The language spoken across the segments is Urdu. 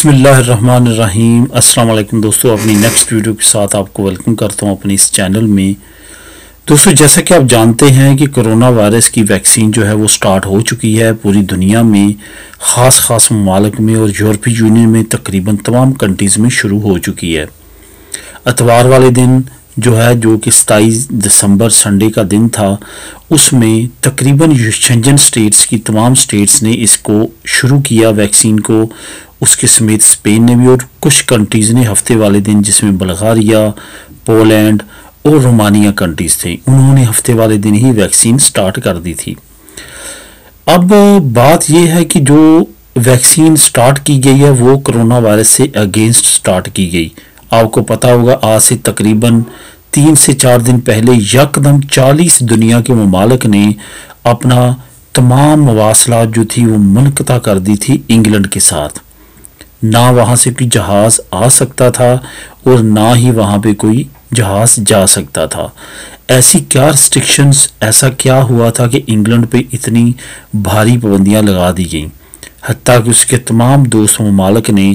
بسم اللہ الرحمن الرحیم۔ السلام علیکم دوستو، اپنی نیکسٹ ویڈیو کے ساتھ آپ کو ویلکم کرتا ہوں اپنے اس چینل میں۔ دوستو جیسا کہ آپ جانتے ہیں کہ کرونا وائرس کی ویکسین جو ہے وہ سٹارٹ ہو چکی ہے پوری دنیا میں، خاص ممالک میں اور یورپی یونین میں تقریباً تمام کنٹریز میں شروع ہو چکی ہے۔ اتوار والے دن جو کہ 27 دسمبر سنڈے کا دن تھا، اس میں تقریباً شنجن سٹیٹس کی تمام سٹیٹس نے اس کو شروع کیا ویکسین کو، اس کے سمیت اسپین نے بھی، اور کچھ کنٹریز نے ہفتے والے دن جس میں بلغاریہ، پولینڈ اور رومانیہ کنٹریز تھے، انہوں نے ہفتے والے دن ہی ویکسین سٹارٹ کر دی تھی۔ اب بات یہ ہے کہ جو ویکسین سٹارٹ کی گئی ہے وہ کرونا وائرس سے اگینسٹ سٹارٹ کی گئی۔ آپ کو پتا ہوگا آج سے تقریباً 3 سے 4 دن پہلے یکدم 40 دنیا کے ممالک نے اپنا تمام مواصلات جو تھی وہ منقطع کر دی تھی انگلینڈ کے ساتھ۔ نہ وہاں سے کوئی جہاز آ سکتا تھا اور نہ ہی وہاں پہ کوئی جہاز جا سکتا تھا۔ ایسی کیا ریسٹرکشنز، ایسا کیا ہوا تھا کہ انگلینڈ پہ اتنی بھاری پابندیاں لگا دی گئیں، حتیٰ کہ اس کے تمام دوست ممالک نے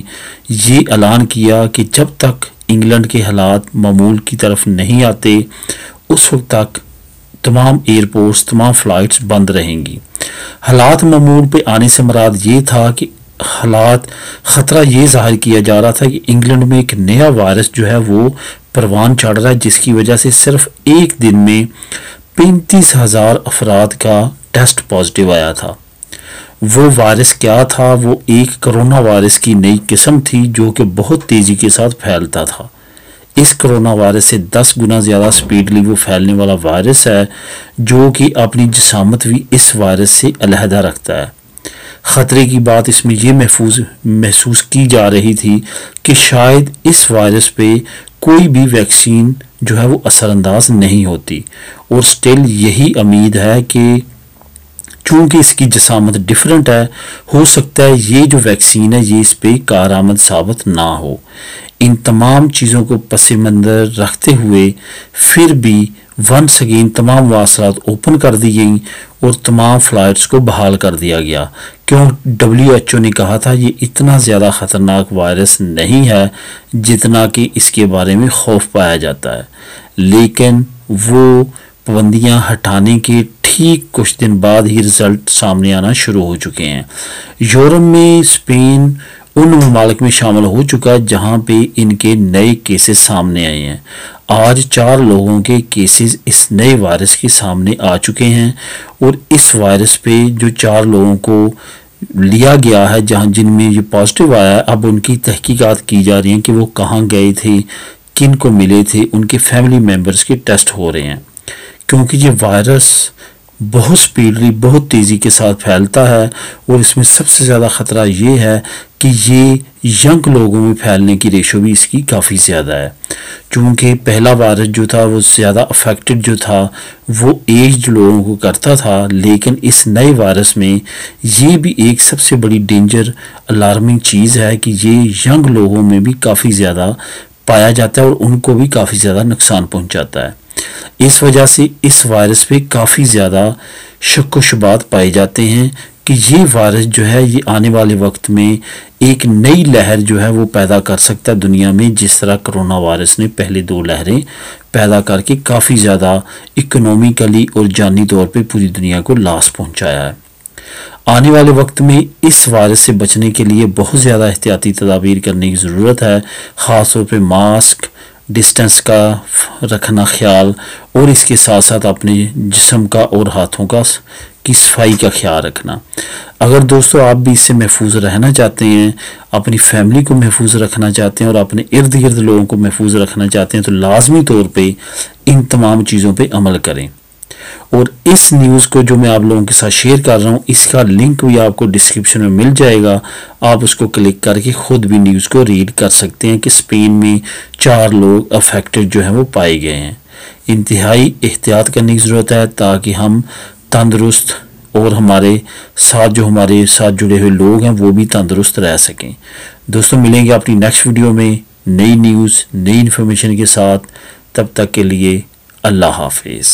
یہ اعلان کیا کہ جب تک انگلینڈ کے حالات معمول کی طرف نہیں آتے اس وقت تک تمام ایئرپورٹس، تمام فلائٹس بند رہیں گی۔ حالات معمول پہ آنے سے مراد یہ تھا کہ خطرہ یہ ظاہر کیا جا رہا تھا کہ انگلینڈ میں ایک نیا وائرس جو ہے وہ پروان چڑھ رہا ہے، جس کی وجہ سے صرف ایک دن میں 35,000 افراد کا ٹیسٹ پازیٹیو آیا تھا۔ وہ وائرس کیا تھا؟ وہ ایک کرونا وائرس کی نئی قسم تھی جو کہ بہت تیزی کے ساتھ پھیلتا تھا۔ اس کرونا وائرس سے 10 گنا زیادہ سپیڈلی وہ پھیلنے والا وائرس ہے، جو کہ اپنی جسامت بھی اس وائرس سے علیحدہ رکھتا ہے۔ خطرے کی بات اس میں یہ محسوس کی جا رہی تھی کہ شاید اس وائرس پہ کوئی بھی ویکسین جو ہے وہ اثر انداز نہیں ہوتی، اور سٹل یہی امید ہے کہ چونکہ اس کی جسامت ڈیفرنٹ ہے، ہو سکتا ہے یہ جو ویکسین ہے یہ اس پہ کارآمد ثابت نہ ہو۔ ان تمام چیزوں کو پس منظر رکھتے ہوئے پھر بھی ونس اگین تمام مواصلات اوپن کر دی گئیں اور تمام فلائٹس کو بحال کر دیا گیا، کیوں WHO نے کہا تھا یہ اتنا زیادہ خطرناک وائرس نہیں ہے جتنا کہ اس کے بارے میں خوف پایا جاتا ہے۔ لیکن وہ پابندیاں ہٹانے کے ٹھیک کچھ دن بعد ہی رزلٹ سامنے آنا شروع ہو چکے ہیں۔ یورپ میں اسپین ان ممالک میں شامل ہو چکا ہے جہاں پہ ان کے نئے کیسز سامنے آئے ہیں۔ آج 4 لوگوں کے کیسز اس نئے وائرس کے سامنے آ چکے ہیں، اور اس وائرس پہ جو 4 لوگوں کو لیا گیا ہے جن میں یہ پازیٹیو آیا ہے، اب ان کی تحقیقات کی جا رہی ہیں کہ وہ کہاں گئے تھے، کن کو ملے تھے، ان کے فیملی ممبرز کے ٹیسٹ ہو رہے ہیں، کیونکہ یہ وائرس بہت سپیڈلی، بہت تیزی کے ساتھ پھیلتا ہے، اور اس میں سب سے زیادہ خطرہ یہ ہے کہ یہ ینگ لوگوں میں پھیلنے کی ریشو بھی اس کی کافی زیادہ ہے۔ چونکہ پہلا وائرس جو تھا وہ زیادہ افیکٹڈ جو تھا وہ ایجڈ لوگوں کو کرتا تھا، لیکن اس نئے وائرس میں یہ بھی ایک سب سے بڑی ڈینجر الارمنگ چیز ہے کہ یہ ینگ لوگوں میں بھی کافی زیادہ پایا جاتا ہے اور ان کو بھی کافی زیادہ نقصان پہنچاتا ہے۔ اس وجہ سے اس وائرس پہ کافی زیادہ شک و شبہات پائے جاتے ہیں کہ یہ وائرس جو ہے یہ آنے والے وقت میں ایک نئی لہر جو ہے وہ پیدا کر سکتا ہے دنیا میں، جس طرح کرونا وائرس نے پہلے 2 لہریں پیدا کر کے کافی زیادہ اکنومیکلی اور جانی طور پہ پوری دنیا کو لاس پہنچایا ہے۔ آنے والے وقت میں اس وائرس سے بچنے کے لیے بہت زیادہ احتیاطی تدابیر کرنے کی ضرورت ہے، خاص طور پہ ماسک، ڈسٹنس کا رکھنا خیال، اور اس کے ساتھ ساتھ اپنے جسم کا اور ہاتھوں کی صفائی کا خیال رکھنا۔ اگر دوستو آپ بھی اس سے محفوظ رہنا چاہتے ہیں، اپنی فیملی کو محفوظ رکھنا چاہتے ہیں اور اپنے ارد گرد لوگوں کو محفوظ رکھنا چاہتے ہیں، تو لازمی طور پہ ان تمام چیزوں پہ عمل کریں۔ اور اس نیوز کو جو میں آپ لوگوں کے ساتھ شیئر کر رہا ہوں، اس کا لنک بھی آپ کو ڈسکرپشن میں مل جائے گا، آپ اس کو کلک کر کے خود بھی نیوز کو ریڈ کر سکتے ہیں کہ اسپین میں 4 لوگ افیکٹڈ جو ہیں وہ پائے گئے ہیں۔ انتہائی احتیاط کرنے کی ضرورت ہے تاکہ ہم تندرست اور ہمارے ساتھ جڑے ہوئے لوگ ہیں وہ بھی تندرست رہ سکیں۔ دوستوں ملیں گے اپنی نیکسٹ ویڈیو میں نئی نیوز، نئی انفارمیشن کے ساتھ، تب تک کے لیے اللہ حافظ۔